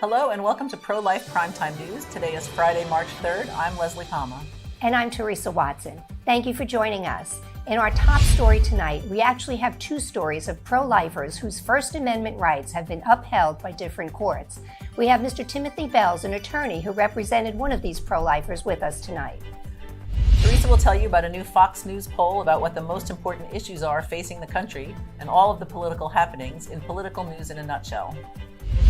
Hello and welcome to Pro-Life Primetime News. Today is Friday, March 3rd. I'm Leslie Palma. And I'm Theresa Watson. Thank you for joining us. In our top story tonight, we actually have two stories of pro-lifers whose First Amendment rights have been upheld by different courts. We have Mr. Timothy Bells, an attorney who represented one of these pro-lifers, with us tonight. Theresa will tell you about a new Fox News poll about what the most important issues are facing the country and all of the political happenings in political news in a nutshell.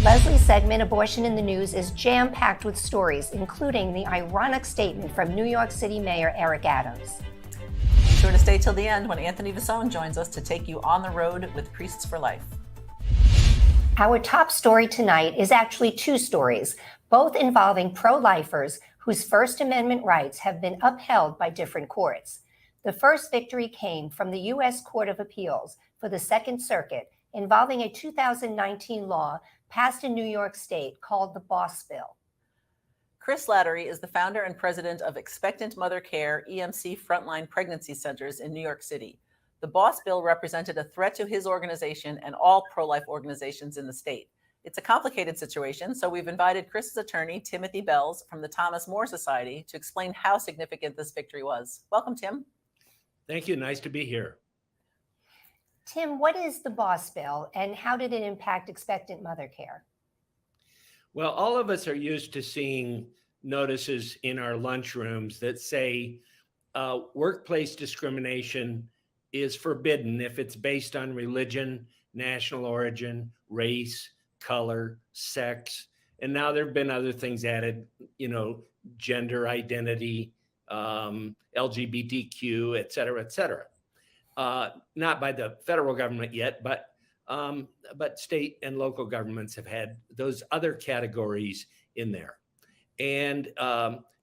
Leslie's segment, Abortion in the News, is jam-packed with stories, including the ironic statement from New York City Mayor Eric Adams. Be sure to stay till the end when Anthony Visone joins us to take you on the road with Priests for Life. Our top story tonight is actually two stories, both involving pro-lifers whose First Amendment rights have been upheld by different courts. The first victory came from the U.S. Court of Appeals for the Second Circuit involving a 2019 law passed in New York State called the Boss Bill. Chris Slattery is the founder and president of Expectant Mother Care EMC Frontline Pregnancy Centers in New York City. The Boss Bill represented a threat to his organization and all pro-life organizations in the state. It's a complicated situation, so we've invited Chris's attorney, Timothy Bells, from the Thomas More Society to explain how significant this victory was. Welcome, Tim. Thank you. Nice to be here. Tim, what is the Boss Bill and how did it impact expectant mother care? Well, all of us are used to seeing notices in our lunchrooms that say workplace discrimination is forbidden if it's based on religion, national origin, race, color, sex. And now there have been other things added, gender identity, LGBTQ, et cetera, et cetera. Not by the federal government yet, but state and local governments have had those other categories in there. And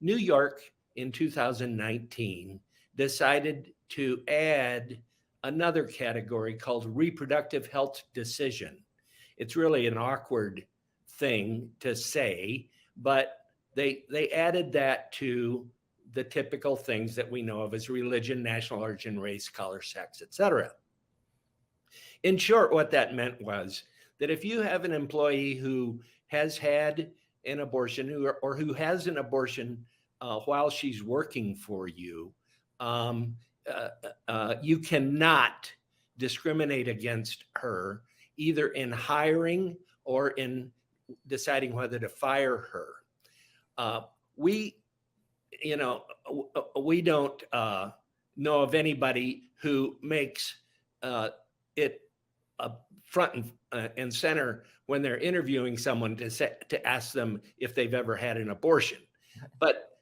New York in 2019 decided to add another category called reproductive health decision. It's really an awkward thing to say, but they added that to the typical things that we know of as religion, national origin, race, color, sex, etc. In short, what that meant was that if you have an employee who has had an abortion or who has an abortion while she's working for you, you cannot discriminate against her either in hiring or in deciding whether to fire her. We don't know of anybody who makes it front and center when they're interviewing someone to ask them if they've ever had an abortion. But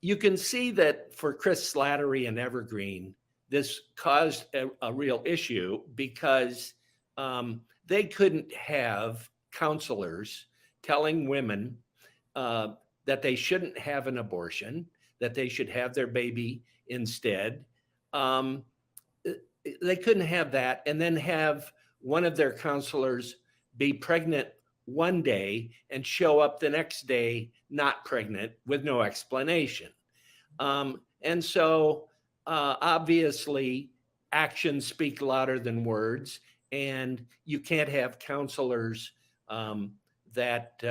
you can see that for Chris Slattery and Evergreen, this caused a real issue because they couldn't have counselors telling women that they shouldn't have an abortion, that they should have their baby instead. They couldn't have that and then have one of their counselors be pregnant one day and show up the next day not pregnant with no explanation. And so obviously actions speak louder than words, and you can't have counselors that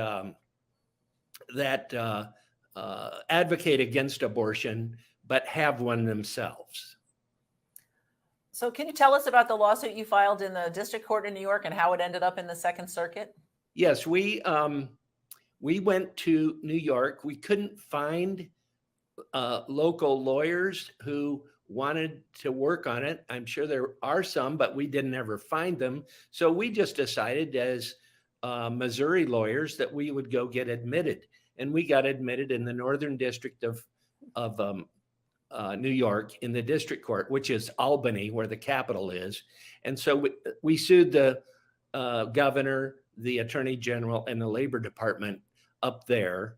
advocate against abortion, but have one themselves. So can you tell us about the lawsuit you filed in the district court in New York and how it ended up in the Second Circuit? Yes, we went to New York. We couldn't find local lawyers who wanted to work on it. I'm sure there are some, but we didn't ever find them. So we just decided as Missouri lawyers that we would go get admitted. And we got admitted in the Northern District of New York in the district court, which is Albany, where the capital is. And so we sued the governor, the attorney general, and the labor department up there.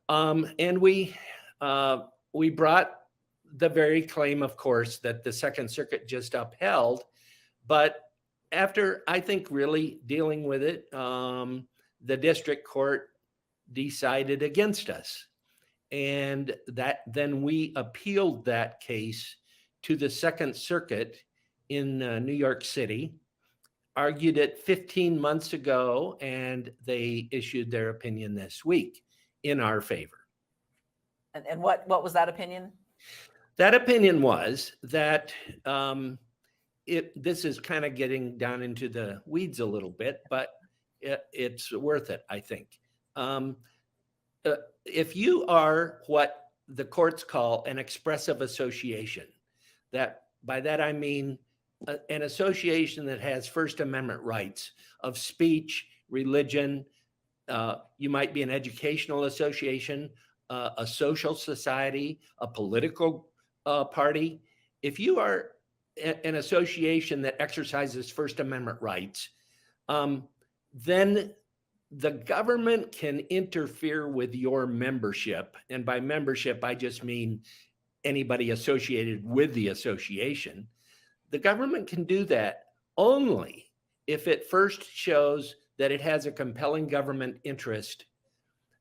And we brought the very claim, of course, that the Second Circuit just upheld. But after, I think, really dealing with it, the district court decided against us. And then we appealed that case to the Second Circuit in New York City. argued it 15 months ago, and they issued their opinion this week in our favor. And what was that opinion? That opinion was that this is kind of getting down into the weeds a little bit, but it's worth it, I think. If you are what the courts call an expressive association, by that I mean an association that has First Amendment rights of speech, religion. You might be an educational association, a social society, a political party. If you are an association that exercises First Amendment rights, then the government can interfere with your membership. And by membership, I just mean anybody associated with the association. The government can do that only if it first shows that it has a compelling government interest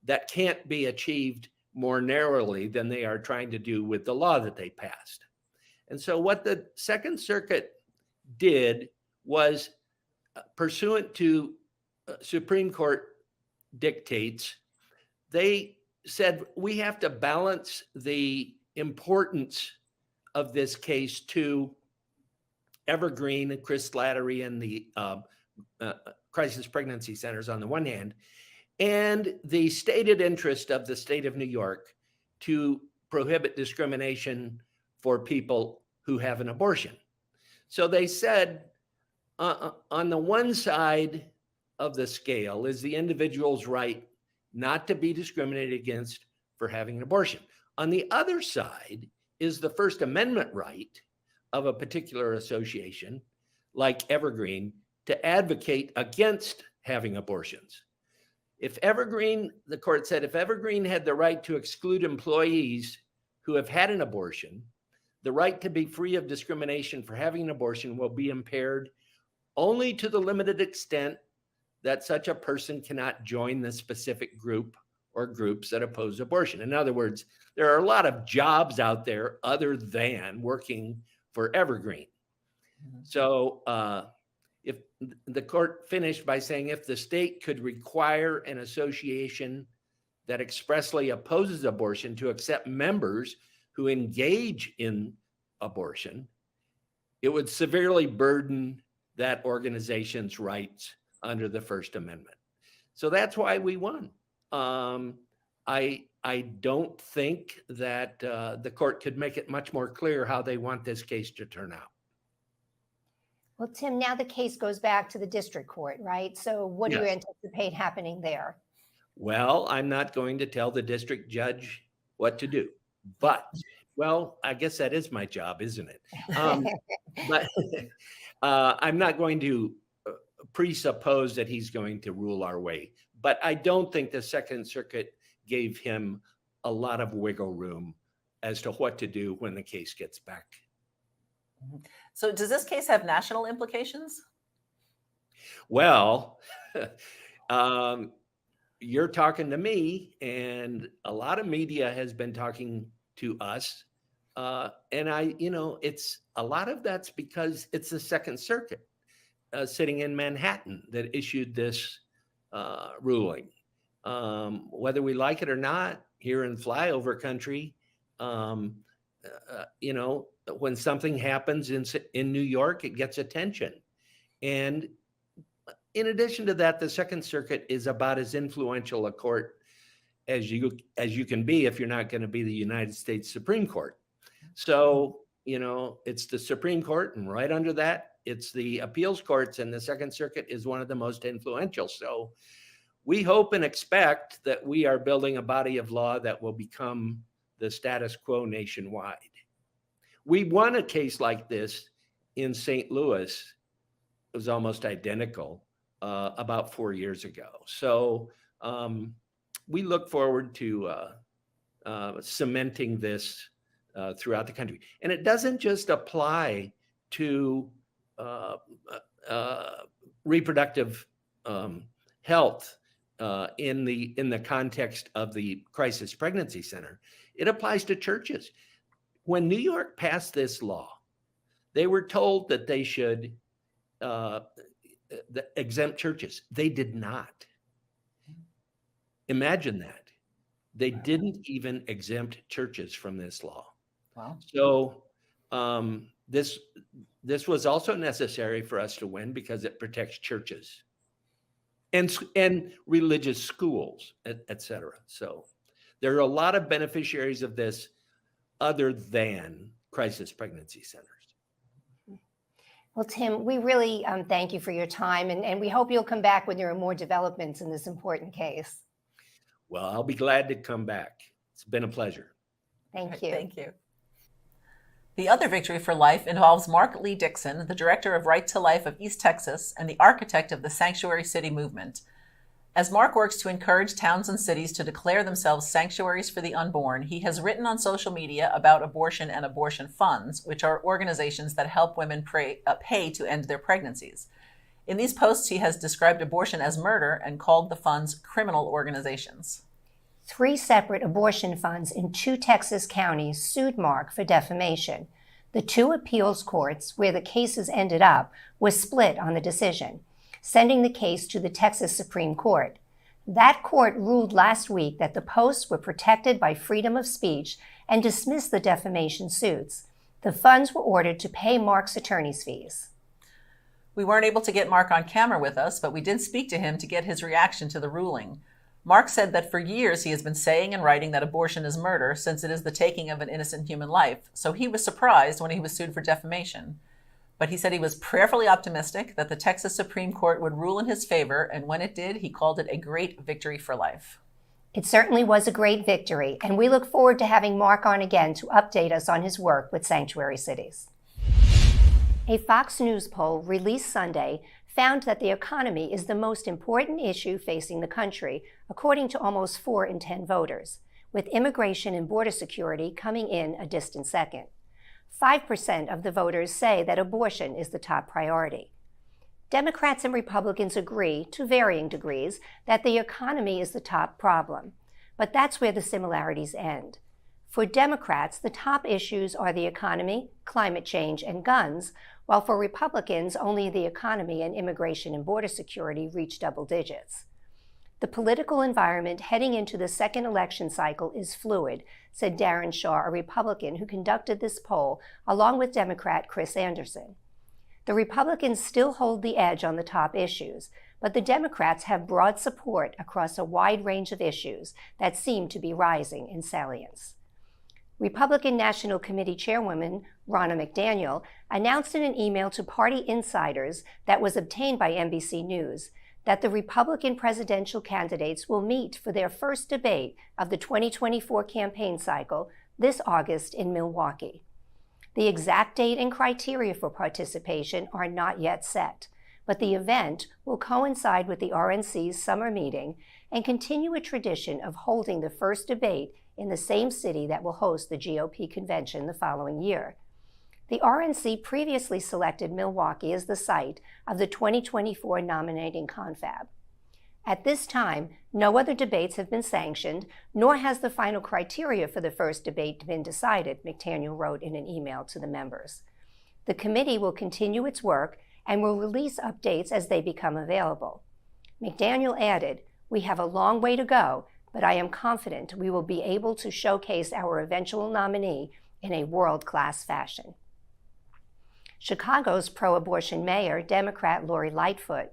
that can't be achieved more narrowly than they are trying to do with the law that they passed. And so what the Second Circuit did was, pursuant to Supreme Court dictates, they said we have to balance the importance of this case to Evergreen and Chris Slattery and the crisis pregnancy centers on the one hand, and the stated interest of the state of New York to prohibit discrimination for people who have an abortion. So they said, on the one side of the scale is the individual's right not to be discriminated against for having an abortion. On the other side is the First Amendment right of a particular association, like Evergreen, to advocate against having abortions. If Evergreen, the court said, if Evergreen had the right to exclude employees who have had an abortion, the right to be free of discrimination for having an abortion will be impaired only to the limited extent that such a person cannot join the specific group or groups that oppose abortion. In other words, there are a lot of jobs out there other than working for Evergreen. So if the court finished by saying, if the state could require an association that expressly opposes abortion to accept members who engage in abortion, it would severely burden that organization's rights under the First Amendment. So that's why we won. I don't think that the court could make it much more clear how they want this case to turn out. Well, Tim, now the case goes back to the district court, right? So what do you Yes. anticipate happening there? Well, I'm not going to tell the district judge what to do, but, well, I guess that is my job, isn't it? But I'm not going to presuppose that he's going to rule our way. But I don't think the Second Circuit gave him a lot of wiggle room as to what to do when the case gets back. So does this case have national implications? Well, you're talking to me, and a lot of media has been talking to us. And it's a lot of that's because it's the Second Circuit sitting in Manhattan that issued this ruling. Whether we like it or not, here in flyover country, when something happens in New York, it gets attention. And in addition to that, the Second Circuit is about as influential a court as you can be if you're not going to be the United States Supreme Court. So, it's the Supreme Court, and right under that, it's the appeals courts, and the Second Circuit is one of the most influential. So we hope and expect that we are building a body of law that will become the status quo nationwide. We won a case like this in St. Louis. It was almost identical about 4 years ago. So we look forward to cementing this throughout the country. And it doesn't just apply to reproductive health in the context of the crisis pregnancy center. It applies to churches. When New York passed this law, they were told that they should the exempt churches. They did not. Imagine that. They didn't even exempt churches from this law. Wow. So this was also necessary for us to win because it protects churches and religious schools, et cetera. So there are a lot of beneficiaries of this other than crisis pregnancy centers. Well, Tim, we really thank you for your time, and we hope you'll come back when there are more developments in this important case. Well, I'll be glad to come back. It's been a pleasure. Thank you. Thank you. The other victory for life involves Mark Lee Dixon, the director of Right to Life of East Texas and the architect of the Sanctuary City movement. As Mark works to encourage towns and cities to declare themselves sanctuaries for the unborn, he has written on social media about abortion and abortion funds, which are organizations that help women pay to end their pregnancies. In these posts, he has described abortion as murder and called the funds criminal organizations. 3 separate abortion funds in 2 Texas counties sued Mark for defamation. The 2 appeals courts where the cases ended up were split on the decision, sending the case to the Texas Supreme Court. That court ruled last week that the posts were protected by freedom of speech and dismissed the defamation suits. The funds were ordered to pay Mark's attorney's fees. We weren't able to get Mark on camera with us, but we did speak to him to get his reaction to the ruling. Mark said that for years he has been saying and writing that abortion is murder since it is the taking of an innocent human life, so he was surprised when he was sued for defamation. But he said he was prayerfully optimistic that the Texas Supreme Court would rule in his favor, and when it did, he called it a great victory for life. It certainly was a great victory, and we look forward to having Mark on again to update us on his work with sanctuary cities. A Fox News poll released Sunday found that the economy is the most important issue facing the country, according to almost 4 in 10 voters, with immigration and border security coming in a distant second. 5% of the voters say that abortion is the top priority. Democrats and Republicans agree, to varying degrees, that the economy is the top problem, but that's where the similarities end. For Democrats, the top issues are the economy, climate change, and guns, while for Republicans, only the economy and immigration and border security reach double digits. The political environment heading into the second election cycle is fluid, said Darren Shaw, a Republican who conducted this poll, along with Democrat Chris Anderson. The Republicans still hold the edge on the top issues, but the Democrats have broad support across a wide range of issues that seem to be rising in salience. Republican National Committee Chairwoman Ronna McDaniel announced in an email to party insiders that was obtained by NBC News that the Republican presidential candidates will meet for their first debate of the 2024 campaign cycle this August in Milwaukee. The exact date and criteria for participation are not yet set, but the event will coincide with the RNC's summer meeting and continue a tradition of holding the first debate in the same city that will host the GOP convention the following year. The RNC previously selected Milwaukee as the site of the 2024 nominating confab. At this time, no other debates have been sanctioned, nor has the final criteria for the first debate been decided, McDaniel wrote in an email to the members. The committee will continue its work and will release updates as they become available. McDaniel added, "We have a long way to go, but I am confident we will be able to showcase our eventual nominee in a world-class fashion." Chicago's pro-abortion mayor, Democrat Lori Lightfoot,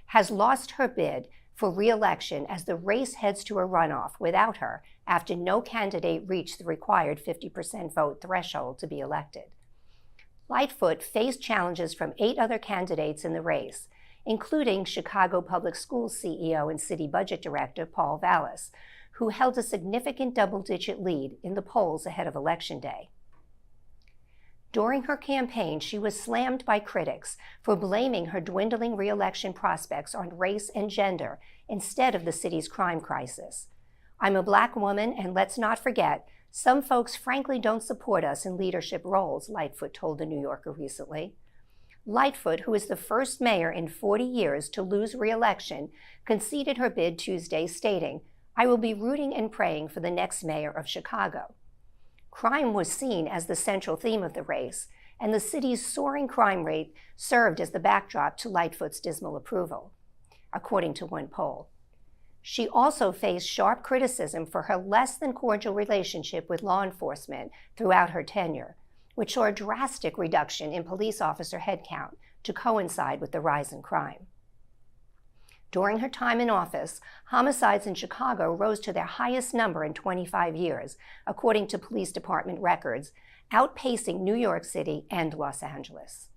has lost her bid for re-election as the race heads to a runoff without her after no candidate reached the required 50% vote threshold to be elected. Lightfoot faced challenges from 8 other candidates in the race, including Chicago Public Schools CEO and City Budget Director Paul Vallis, who held a significant double-digit lead in the polls ahead of Election Day. During her campaign, she was slammed by critics for blaming her dwindling re-election prospects on race and gender instead of the city's crime crisis. "I'm a Black woman, and let's not forget, some folks frankly don't support us in leadership roles," Lightfoot told The New Yorker recently. Lightfoot, who is the first mayor in 40 years to lose re-election, conceded her bid Tuesday, stating, "I will be rooting and praying for the next mayor of Chicago." Crime was seen as the central theme of the race, and the city's soaring crime rate served as the backdrop to Lightfoot's dismal approval, according to one poll. She also faced sharp criticism for her less than cordial relationship with law enforcement throughout her tenure, which saw a drastic reduction in police officer headcount to coincide with the rise in crime. During her time in office, homicides in Chicago rose to their highest number in 25 years, according to police department records, outpacing New York City and Los Angeles.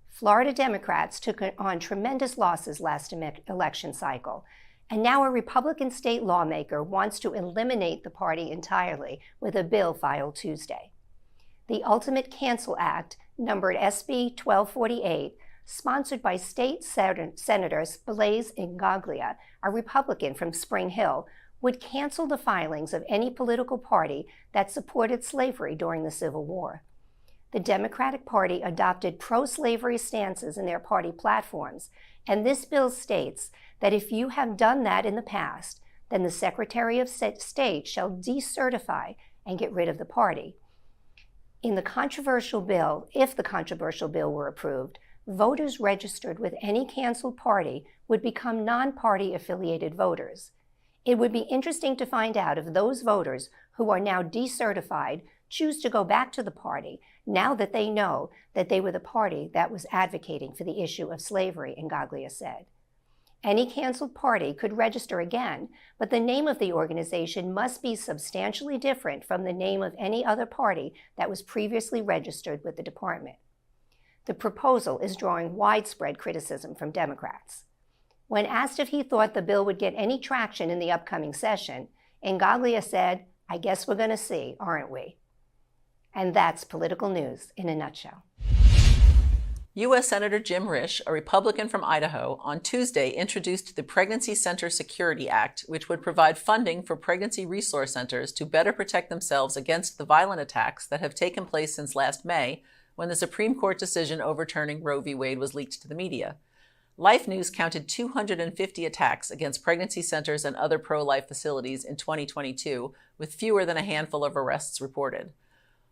Florida Democrats took on tremendous losses last election cycle, and now a Republican state lawmaker wants to eliminate the party entirely with a bill filed Tuesday. The Ultimate Cancel Act, numbered SB 1248, sponsored by state senators Blaise Ingaglia, a Republican from Spring Hill, would cancel the filings of any political party that supported slavery during the Civil War. The Democratic Party adopted pro-slavery stances in their party platforms, and this bill states that if you have done that in the past, then the Secretary of State shall decertify and get rid of the party. If the controversial bill were approved, voters registered with any canceled party would become non-party affiliated voters. It would be interesting to find out if those voters who are now decertified choose to go back to the party now that they know that they were the party that was advocating for the issue of slavery, Ingaglia said. Any canceled party could register again, but the name of the organization must be substantially different from the name of any other party that was previously registered with the department. The proposal is drawing widespread criticism from Democrats. When asked if he thought the bill would get any traction in the upcoming session, Ingaglia said, "I guess we're going to see, aren't we?" And that's political news in a nutshell. U.S. Senator Jim Risch, a Republican from Idaho, on Tuesday introduced the Pregnancy Center Security Act, which would provide funding for pregnancy resource centers to better protect themselves against the violent attacks that have taken place since last May, when the Supreme Court decision overturning Roe v. Wade was leaked to the media. Life News counted 250 attacks against pregnancy centers and other pro-life facilities in 2022, with fewer than a handful of arrests reported.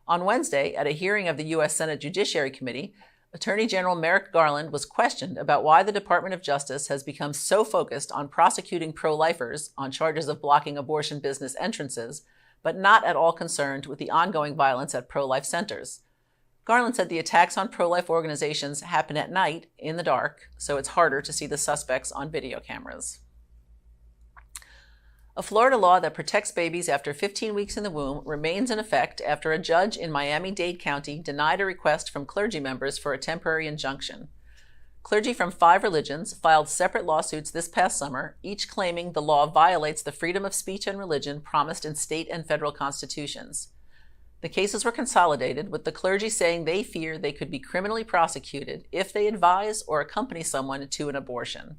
On Wednesday, at a hearing of the U.S. Senate Judiciary Committee, Attorney General Merrick Garland was questioned about why the Department of Justice has become so focused on prosecuting pro-lifers on charges of blocking abortion business entrances, but not at all concerned with the ongoing violence at pro-life centers. Garland said the attacks on pro-life organizations happen at night, in the dark, so it's harder to see the suspects on video cameras. A Florida law that protects babies after 15 weeks in the womb remains in effect after a judge in Miami-Dade County denied a request from clergy members for a temporary injunction. Clergy from 5 religions filed separate lawsuits this past summer, each claiming the law violates the freedom of speech and religion promised in state and federal constitutions. The cases were consolidated, with the clergy saying they fear they could be criminally prosecuted if they advise or accompany someone to an abortion.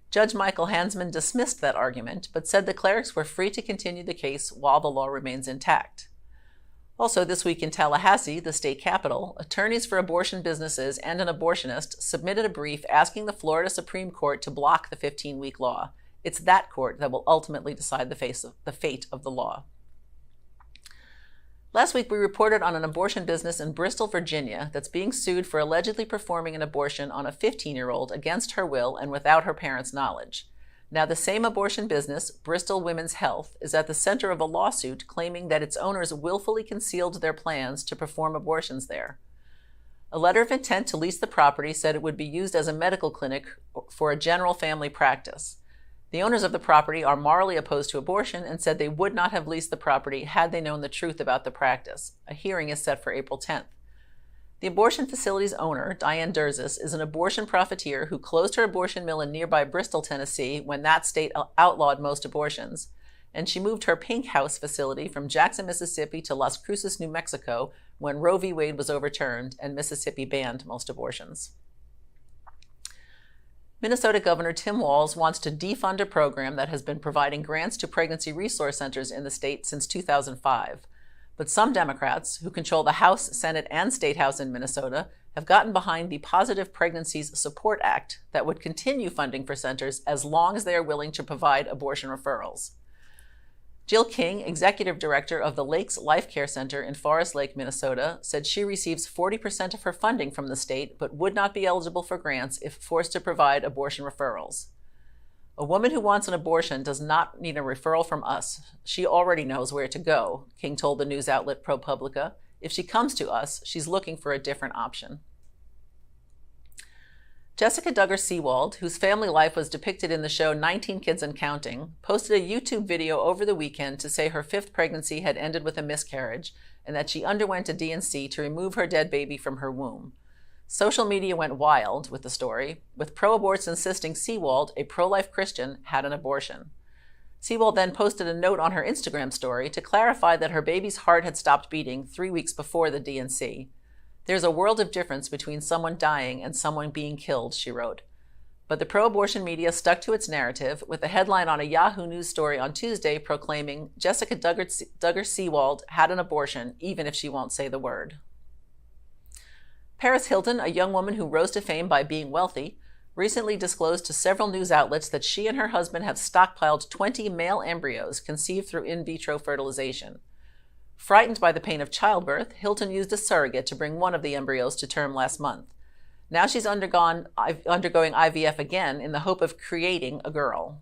Judge Michael Hansman dismissed that argument, but said the clerics were free to continue the case while the law remains intact. Also this week in Tallahassee, the state capital, attorneys for abortion businesses and an abortionist submitted a brief asking the Florida Supreme Court to block the 15-week law. It's that court that will ultimately decide the fate of the law. Last week, we reported on an abortion business in Bristol, Virginia, that's being sued for allegedly performing an abortion on a 15-year-old against her will and without her parents' knowledge. Now, the same abortion business, Bristol Women's Health, is at the center of a lawsuit claiming that its owners willfully concealed their plans to perform abortions there. A letter of intent to lease the property said it would be used as a medical clinic for a general family practice. The owners of the property are morally opposed to abortion and said they would not have leased the property had they known the truth about the practice. A hearing is set for April 10th. The abortion facility's owner, Diane Theresa, is an abortion profiteer who closed her abortion mill in nearby Bristol, Tennessee, when that state outlawed most abortions, and she moved her Pink House facility from Jackson, Mississippi to Las Cruces, New Mexico, when Roe v. Wade was overturned and Mississippi banned most abortions. Minnesota Governor Tim Walz wants to defund a program that has been providing grants to pregnancy resource centers in the state since 2005. But some Democrats, who control the House, Senate, and State House in Minnesota, have gotten behind the Positive Pregnancies Support Act that would continue funding for centers as long as they are willing to provide abortion referrals. Jill King, executive director of the Lakes Life Care Center in Forest Lake, Minnesota, said she receives 40% of her funding from the state, but would not be eligible for grants if forced to provide abortion referrals. A woman who wants an abortion does not need a referral from us. She already knows where to go, King told the news outlet ProPublica. If she comes to us, she's looking for a different option. Jessica Duggar-Seewald, whose family life was depicted in the show 19 Kids and Counting, posted a YouTube video over the weekend to say her 5th pregnancy had ended with a miscarriage and that she underwent a D&C to remove her dead baby from her womb. Social media went wild with the story, with pro-aborts insisting Seewald, a pro-life Christian, had an abortion. Seewald then posted a note on her Instagram story to clarify that her baby's heart had stopped beating 3 weeks before the D&C. There's a world of difference between someone dying and someone being killed, she wrote. But the pro-abortion media stuck to its narrative, with a headline on a Yahoo News story on Tuesday proclaiming Jessica Duggar-Seewald had an abortion, even if she won't say the word. Paris Hilton, a young woman who rose to fame by being wealthy, recently disclosed to several news outlets that she and her husband have stockpiled 20 male embryos conceived through in vitro fertilization. Frightened by the pain of childbirth, Hilton used a surrogate to bring one of the embryos to term last month. Now she's undergoing IVF again in the hope of creating a girl.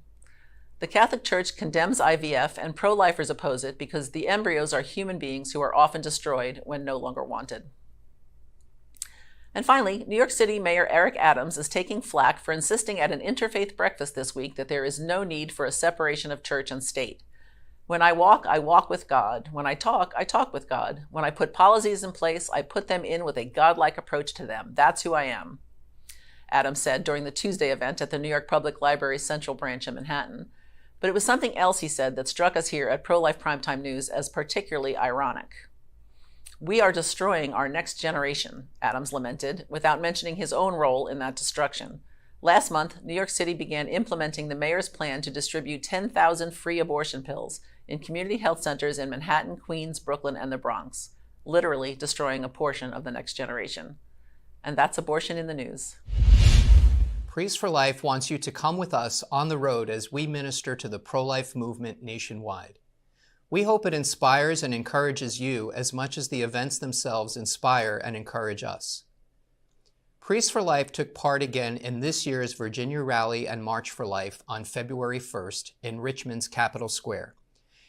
The Catholic Church condemns IVF, and pro-lifers oppose it because the embryos are human beings who are often destroyed when no longer wanted. And finally, New York City Mayor Eric Adams is taking flack for insisting at an interfaith breakfast this week that there is no need for a separation of church and state. When I walk with God. When I talk with God. When I put policies in place, I put them in with a godlike approach to them. That's who I am, Adams said during the Tuesday event at the New York Public Library's Central Branch in Manhattan. But it was something else he said that struck us here at Pro-Life Primetime News as particularly ironic. We are destroying our next generation, Adams lamented, without mentioning his own role in that destruction. Last month, New York City began implementing the mayor's plan to distribute 10,000 free abortion pills in community health centers in Manhattan, Queens, Brooklyn, and the Bronx, literally destroying a portion of the next generation. And that's abortion in the news. Priests for Life wants you to come with us on the road as we minister to the pro-life movement nationwide. We hope it inspires and encourages you as much as the events themselves inspire and encourage us. Priests for Life took part again in this year's Virginia Rally and March for Life on February 1st in Richmond's Capitol Square.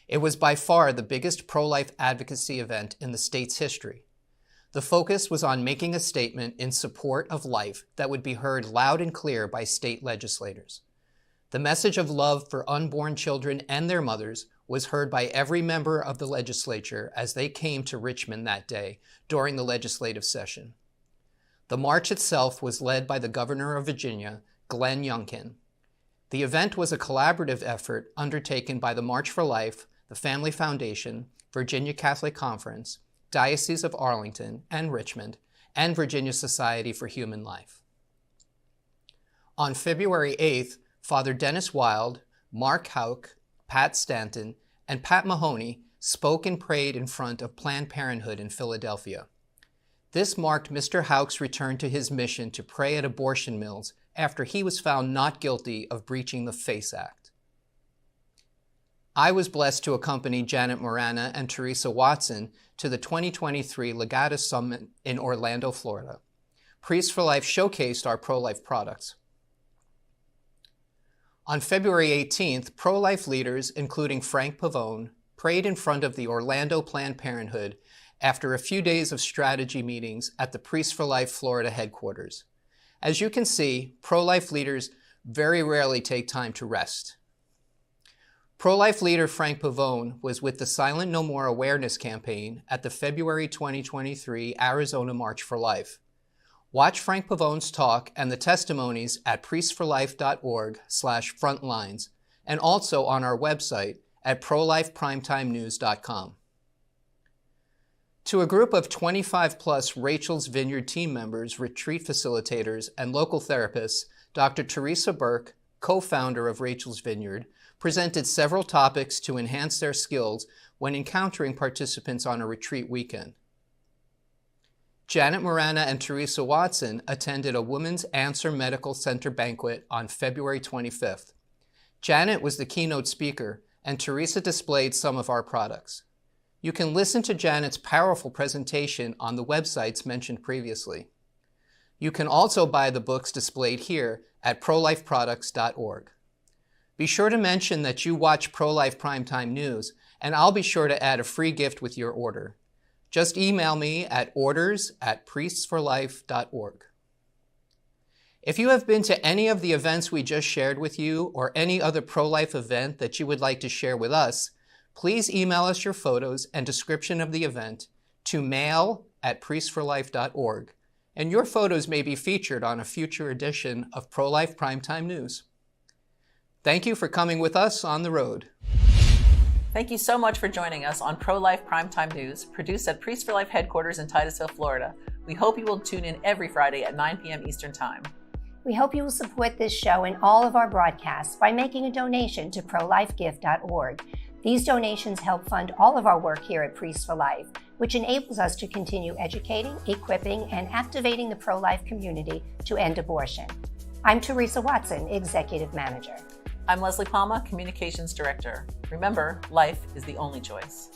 It was by far the biggest pro-life advocacy event in the state's history. The focus was on making a statement in support of life that would be heard loud and clear by state legislators. The message of love for unborn children and their mothers was heard by every member of the legislature as they came to Richmond that day during the legislative session. The march itself was led by the Governor of Virginia, Glenn Youngkin. The event was a collaborative effort undertaken by the March for Life, the Family Foundation, Virginia Catholic Conference, Diocese of Arlington and Richmond, and Virginia Society for Human Life. On February 8th, Father Dennis Wild, Mark Houck, Pat Stanton, and Pat Mahoney spoke and prayed in front of Planned Parenthood in Philadelphia. This marked Mr. Houck's return to his mission to pray at abortion mills after he was found not guilty of breaching the FACE Act. I was blessed to accompany Janet Morana and Theresa Watson to the 2023 Legata Summit in Orlando, Florida. Priests for Life showcased our pro-life products. On February 18th, pro-life leaders, including Frank Pavone, prayed in front of the Orlando Planned Parenthood after a few days of strategy meetings at the Priests for Life Florida headquarters. As you can see, pro-life leaders very rarely take time to rest. Pro-life leader Frank Pavone was with the Silent No More awareness campaign at the February 2023 Arizona March for Life. Watch Frank Pavone's talk and the testimonies at priestsforlife.org/frontlines and also on our website at prolifeprimetimenews.com. To a group of 25-plus Rachel's Vineyard team members, retreat facilitators, and local therapists, Dr. Theresa Burke, co-founder of Rachel's Vineyard, presented several topics to enhance their skills when encountering participants on a retreat weekend. Janet Morana and Theresa Watson attended a Women's Answer Medical Center banquet on February 25th. Janet was the keynote speaker, and Theresa displayed some of our products. You can listen to Janet's powerful presentation on the websites mentioned previously. You can also buy the books displayed here at prolifeproducts.org. Be sure to mention that you watch Pro-Life Primetime News, and I'll be sure to add a free gift with your order. Just email me at orders@priestsforlife.org. If you have been to any of the events we just shared with you, or any other pro-life event that you would like to share with us, please email us your photos and description of the event to mail@priestsforlife.org, and your photos may be featured on a future edition of Pro-Life Primetime News. Thank you for coming with us on the road. Thank you so much for joining us on Pro-Life Primetime News, produced at Priests for Life headquarters in Titusville, Florida. We hope you will tune in every Friday at 9 p.m. Eastern Time. We hope you will support this show and all of our broadcasts by making a donation to prolifegift.org. These donations help fund all of our work here at Priests for Life, which enables us to continue educating, equipping, and activating the pro-life community to end abortion. I'm Theresa Watson, Executive Manager. I'm Leslie Palma, Communications Director. Remember, life is the only choice.